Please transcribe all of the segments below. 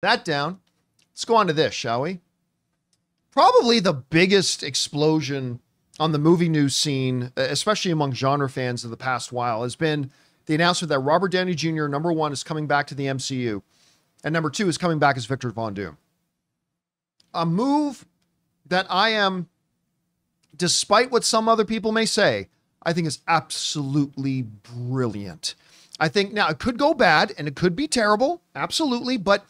That down. Let's go on to this, shall we? Probably the biggest explosion on the movie news scene, especially among genre fans of the past while, has been the announcement that Robert Downey Jr., number one, is coming back to the MCU, and number two is coming back as Victor Von Doom. A move that I am, despite what some other people may say, I think is absolutely brilliant. I think now it could go bad and it could be terrible, absolutely, but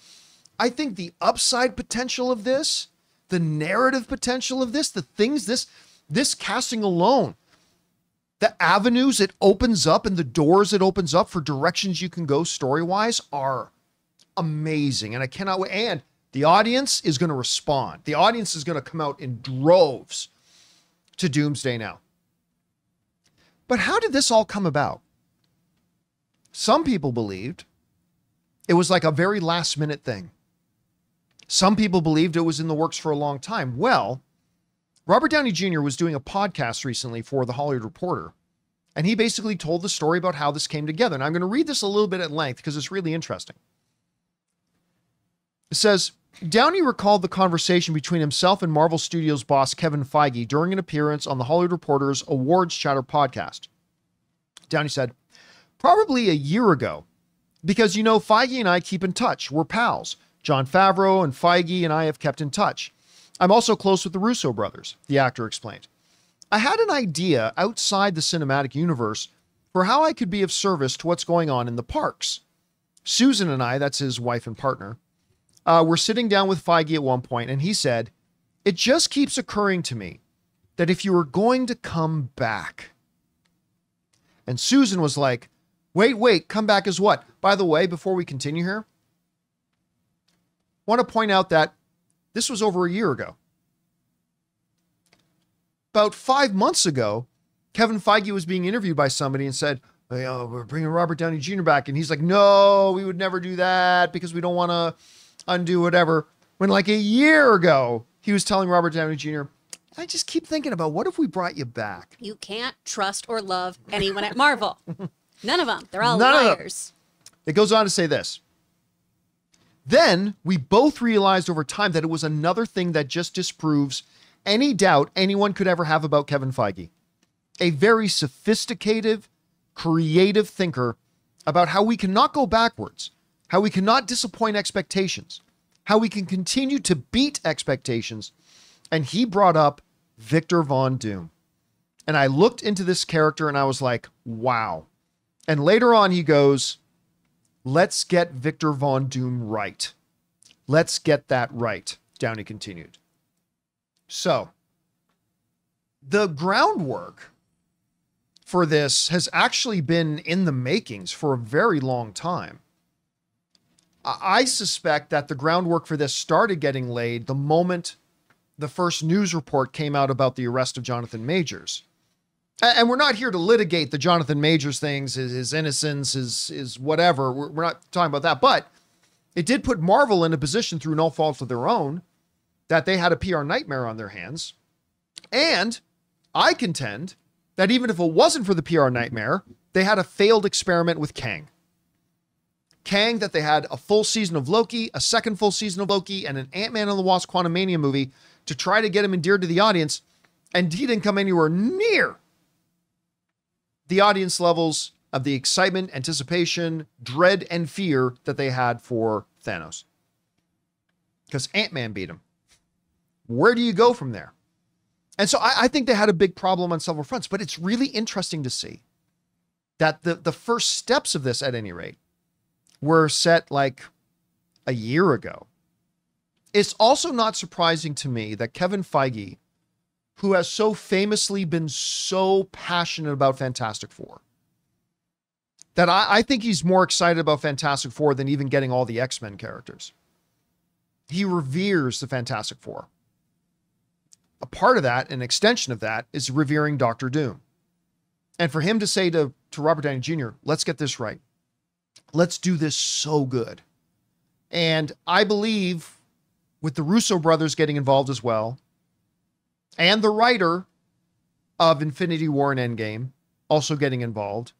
I think the upside potential of this, the narrative potential of this, the things this casting alone, the avenues it opens up and the doors it opens up for directions you can go story-wise are amazing. And I cannot wait. And the audience is going to respond. The audience is going to come out in droves to Doomsday Now. But how did this all come about? Some people believed it was like a very last minute thing. Some people believed it was in the works for a long time. Well, Robert Downey Jr. was doing a podcast recently for The Hollywood Reporter, and he basically told the story about how this came together. And I'm going to read this a little bit at length because it's really interesting. It says, Downey recalled the conversation between himself and Marvel Studios boss Kevin Feige during an appearance on The Hollywood Reporter's Awards Chatter podcast. Downey said, probably a year ago, because, you know, Feige and I keep in touch. We're pals. Jon Favreau and Feige and I have kept in touch. I'm also close with the Russo brothers, the actor explained. I had an idea outside the cinematic universe for how I could be of service to what's going on in the parks. Susan and I, that's his wife and partner, were sitting down with Feige at one point, and he said, it just keeps occurring to me that if you were going to come back. And Susan was like, wait, come back as what? By the way, before we continue here, I want to point out that this was over a year ago. About 5 months ago, Kevin Feige was being interviewed by somebody and said, oh, we're bringing Robert Downey Jr. back. And he's like, no, we would never do that because we don't want to undo whatever. When like a year ago, he was telling Robert Downey Jr., I just keep thinking about what if we brought you back? You can't trust or love anyone at Marvel. None of them. They're all liars. It goes on to say this. Then we both realized over time that it was another thing that just disproves any doubt anyone could ever have about Kevin Feige. A very sophisticated, creative thinker about how we cannot go backwards, how we cannot disappoint expectations, how we can continue to beat expectations. And he brought up Victor Von Doom. And I looked into this character and I was like, wow. And later on he goes, let's get Victor Von Doom right. Let's get that right, Downey continued. So, the groundwork for this has actually been in the makings for a very long time. I suspect that the groundwork for this started getting laid the moment the first news report came out about the arrest of Jonathan Majors. And we're not here to litigate the Jonathan Majors things, his innocence, his whatever. We're not talking about that. But it did put Marvel in a position through no fault of their own that they had a PR nightmare on their hands. And I contend that even if it wasn't for the PR nightmare, they had a failed experiment with Kang. Kang, that they had a full season of Loki, a second full season of Loki, and an Ant-Man and the Wasp Quantumania movie to try to get him endeared to the audience. And he didn't come anywhere near the audience levels of the excitement, anticipation, dread, and fear that they had for Thanos. Because Ant-Man beat him. Where do you go from there? And so I think they had a big problem on several fronts, but it's really interesting to see that the first steps of this, at any rate, were set like a year ago. It's also not surprising to me that Kevin Feige, who has so famously been so passionate about Fantastic Four, that I think he's more excited about Fantastic Four than even getting all the X-Men characters. He reveres the Fantastic Four. A part of that, an extension of that, is revering Doctor Doom. And for him to say to Robert Downey Jr., let's get this right. Let's do this so good. And I believe with the Russo brothers getting involved as well, and the writer of Infinity War and Endgame also getting involved,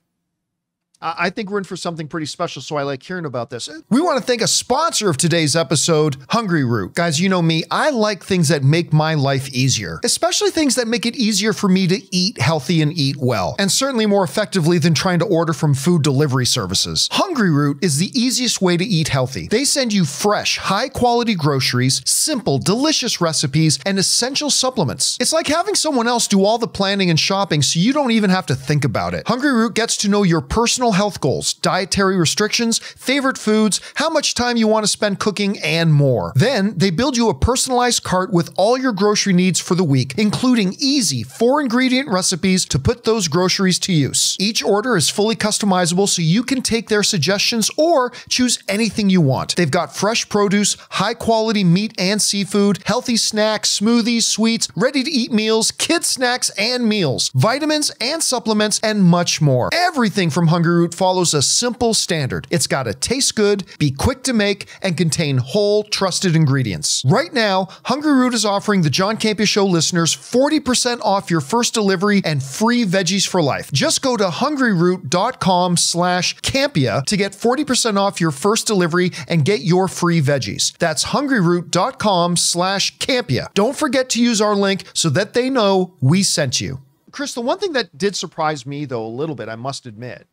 I think we're in for something pretty special, so I like hearing about this. We want to thank a sponsor of today's episode, Hungry Root. Guys, you know me, I like things that make my life easier, especially things that make it easier for me to eat healthy and eat well, and certainly more effectively than trying to order from food delivery services. Hungry Root is the easiest way to eat healthy. They send you fresh, high-quality groceries, simple, delicious recipes, and essential supplements. It's like having someone else do all the planning and shopping so you don't even have to think about it. Hungry Root gets to know your personal health goals, dietary restrictions, favorite foods, how much time you want to spend cooking, and more. Then they build you a personalized cart with all your grocery needs for the week, including easy 4-ingredient recipes to put those groceries to use. Each order is fully customizable so you can take their suggestions or choose anything you want. They've got fresh produce, high quality meat and seafood, healthy snacks, smoothies, sweets, ready to eat meals, kids snacks and meals, vitamins and supplements, and much more. Everything from Hungry Root follows a simple standard. It's got to taste good, be quick to make, and contain whole, trusted ingredients. Right now, Hungry Root is offering the John Campea Show listeners 40% off your first delivery and free veggies for life. Just go to hungryroot.com/Campea to get 40% off your first delivery and get your free veggies. That's hungryroot.com/Campea. Don't forget to use our link so that they know we sent you. Chris, the one thing that did surprise me, though, a little bit, I must admit,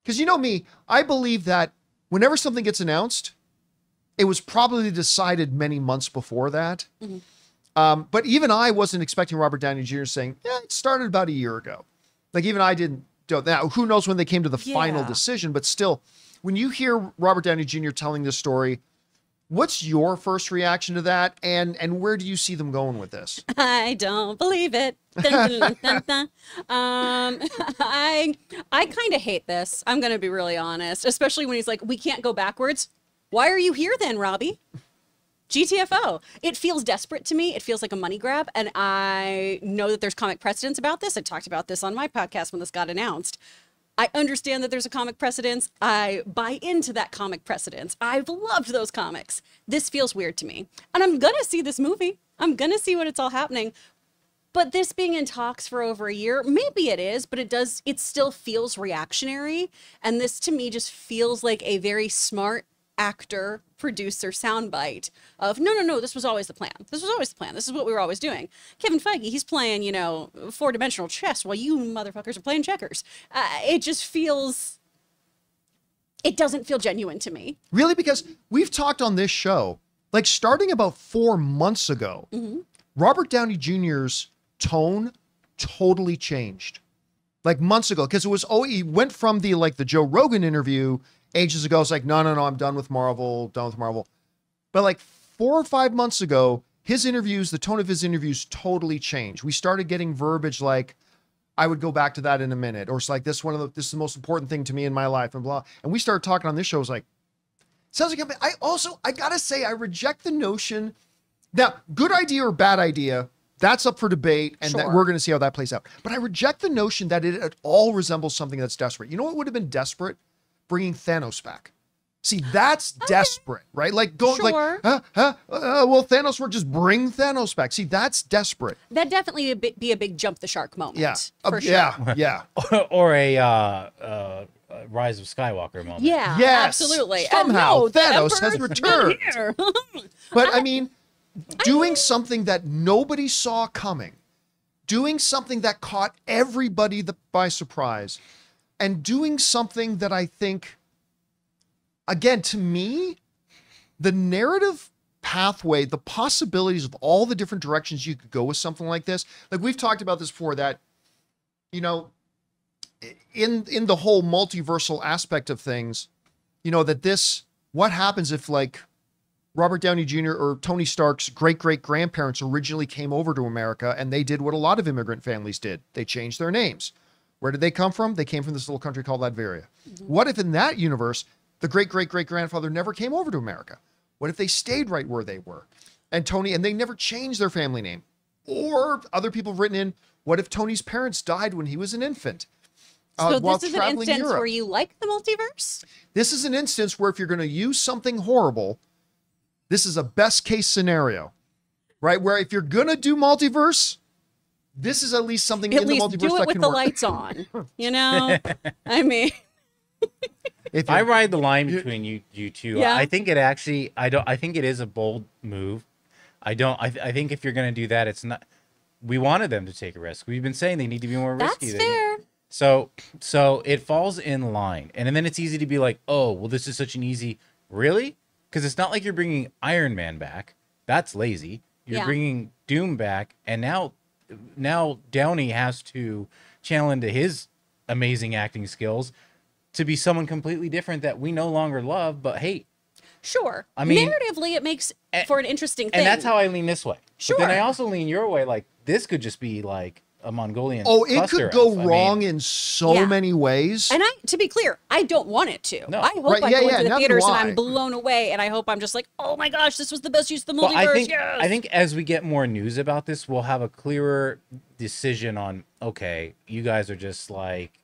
because you know me, I believe that whenever something gets announced, it was probably decided many months before that. But even I wasn't expecting Robert Downey Jr. saying, yeah, it started about a year ago. Like even I didn't. Now, who knows when they came to the final decision, but still, when you hear Robert Downey Jr. telling this story, what's your first reaction to that? And where do you see them going with this? I don't believe it. Dun, dun, dun, dun. I kind of hate this. I'm going to be really honest, especially when he's like, we can't go backwards. Why are you here then, Robbie? GTFO. It feels desperate to me. It feels like a money grab. And I know that there's comic precedents about this. I talked about this on my podcast when this got announced. I understand that there's a comic precedence. I buy into that comic precedence. I've loved those comics. This feels weird to me. And I'm going to see this movie. I'm going to see what it's all happening. But this being in talks for over a year, maybe it is, but it still feels reactionary. And this to me just feels like a very smart actor, producer soundbite of, no, this was always the plan. This was always the plan. This is what we were always doing. Kevin Feige, he's playing, 4-dimensional chess while you motherfuckers are playing checkers. It just feels, it doesn't feel genuine to me. Really? Because we've talked on this show, like starting about 4 months ago, Robert Downey Jr.'s tone totally changed. Like months ago, because he went from the Joe Rogan interview ages ago. It's like, no, I'm done with Marvel. But like 4 or 5 months ago, the tone of his interviews totally changed. We started getting verbiage like, I would go back to that in a minute. Or it's like, this is the most important thing to me in my life and blah. And we started talking on this show. It was like, sounds like, I gotta say, I reject the notion that good idea or bad idea, that's up for debate, and that we're going to see how that plays out. But I reject the notion that it at all resembles something that's desperate. You know what would have been desperate? Bringing Thanos back. See, that's desperate, right? Like, well, Thanos, just bring Thanos back. See, that's desperate. That'd definitely be a big jump the shark moment. Yeah. For sure. Yeah. or a Rise of Skywalker moment. Yeah, yes, absolutely. Somehow no, Thanos has returned. Here. But I mean, doing something that nobody saw coming, doing something that caught everybody by surprise, and doing something that I think, again, to me, the narrative pathway, the possibilities of all the different directions you could go with something like this. Like we've talked about this before, that, in the whole multiversal aspect of things, what happens if like Robert Downey Jr. or Tony Stark's great-great-grandparents originally came over to America and they did what a lot of immigrant families did. They changed their names. Where did they come from? They came from this little country called Latveria. What if in that universe, the great-great-great-grandfather never came over to America? What if they stayed right where they were? And they never changed their family name? Or other people have written in, what if Tony's parents died when he was an infant? So this is an instance where you like the multiverse? This is an instance where if you're going to use something horrible, this is a best case scenario, right? Where if you're going to do multiverse, this is at least something in the multiverse that can work. At least do it with the lights on, I mean. If I you- ride the line between you two. Yeah. I think it actually. I think it is a bold move. I don't. I think if you're gonna do that, it's not. We wanted them to take a risk. We've been saying they need to be more risky. That's fair. So it falls in line, and then it's easy to be like, oh, well, this is such an easy. Really? Because it's not like you're bringing Iron Man back. That's lazy. You're Yeah. bringing Doom back, and now Downey has to channel into his amazing acting skills to be someone completely different that we no longer love but hate. Sure. I mean- narratively, it makes for an interesting thing. And that's how I lean this way. But then Sure. I also lean your way. Like, this could just be like a Mongolian. oh, it cluster could go F. I mean, wrong in so Yeah. many ways. And to be clear, I don't want it to. No. I hope Right, I yeah, go yeah, into the neither theaters do and I. I'm blown away, and I hope I'm just like, oh my gosh, this was the best use of the Well, multiverse. Yes. I think as we get more news about this, we'll have a clearer decision on, okay, you guys are just like,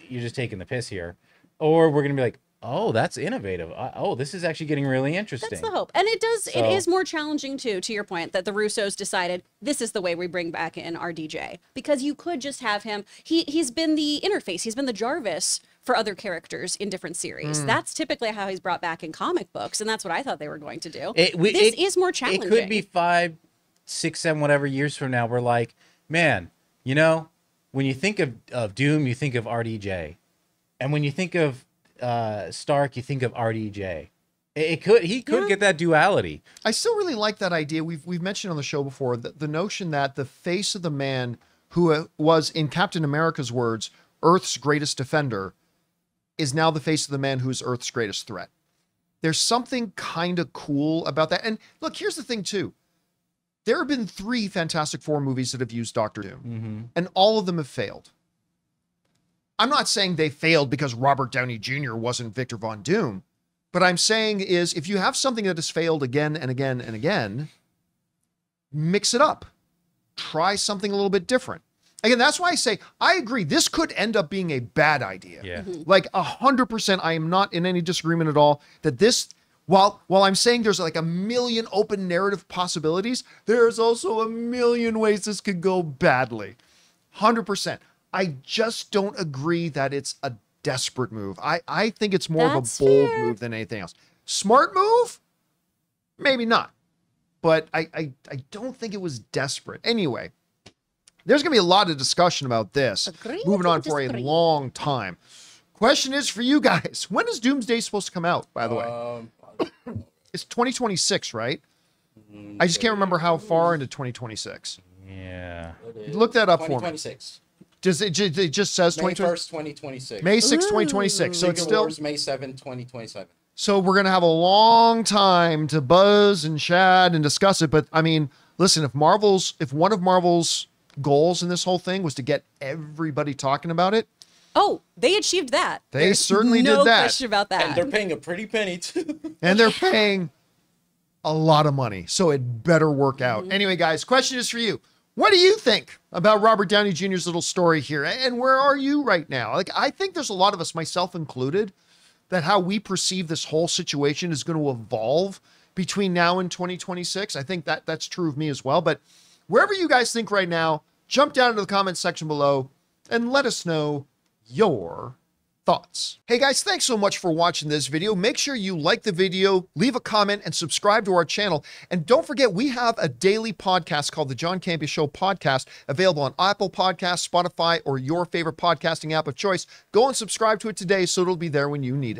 you're just taking the piss here. Or we're going to be like, oh, that's innovative. Oh, this is actually getting really interesting. That's the hope. And it does, it So- is more challenging too, to your point, that the Russos decided this is the way we bring back in RDJ. Because you could just have him, he's been the interface, he's been the Jarvis for other characters in different series. That's typically how he's brought back in comic books, and that's what I thought they were going to do. This is more challenging. It could be 5, 6, 7, whatever years from now. We're like, man, you know, when you think of Doom, you think of RDJ. And when you think of Stark, you think of RDJ. He could get that duality. I still really like that idea. We've mentioned on the show before the notion that the face of the man who was, in Captain America's words, Earth's greatest defender, is now the face of the man who is Earth's greatest threat. There's something kind of cool about that. And look, here's the thing too. There have been 3 Fantastic Four movies that have used Doctor Doom, and all of them have failed. I'm not saying they failed because Robert Downey Jr. wasn't Victor Von Doom. But I'm saying is, if you have something that has failed again and again and again, mix it up. Try something a little bit different. Again, that's why I say, I agree, this could end up being a bad idea. Yeah. Like 100%, I am not in any disagreement at all that this, while I'm saying there's like a million open narrative possibilities, there's also a million ways this could go badly. 100%. I just don't agree that it's a desperate move. I think it's more That's of a bold fair. move than anything else. Smart move? Maybe not. But I don't think it was desperate. Anyway, there's going to be a lot of discussion about this. Agree Moving to on for a disagree. long time. Question is for you guys. When is Doomsday supposed to come out, by the way? It's 2026, right? I just can't remember how far into 2026. Yeah. Look that up for me. 2026. Does it just says May 2026? 1st, 2026. May 6, 2026. So it's Secret still, Wars, May 7th, 2027. so we're going to have a long time to buzz and chat and discuss it. But I mean, listen, if one of Marvel's goals in this whole thing was to get everybody talking about it, Oh, they achieved that. They There's certainly no did that. question about that. And they're paying a pretty penny, too. and they're paying a lot of money. So it better work out. Anyway, guys, question is for you. What do you think about Robert Downey Jr.'s little story here? And where are you right now? Like, I think there's a lot of us, myself included, that how we perceive this whole situation is going to evolve between now and 2026. I think that's true of me as well. But wherever you guys think right now, jump down into the comments section below and let us know your thoughts. Hey guys, thanks so much for watching this video. Make sure you like the video, leave a comment, and subscribe to our channel. And don't forget, we have a daily podcast called the John Campea Show Podcast, available on Apple Podcasts, Spotify, or your favorite podcasting app of choice. Go and subscribe to it today so it'll be there when you need it.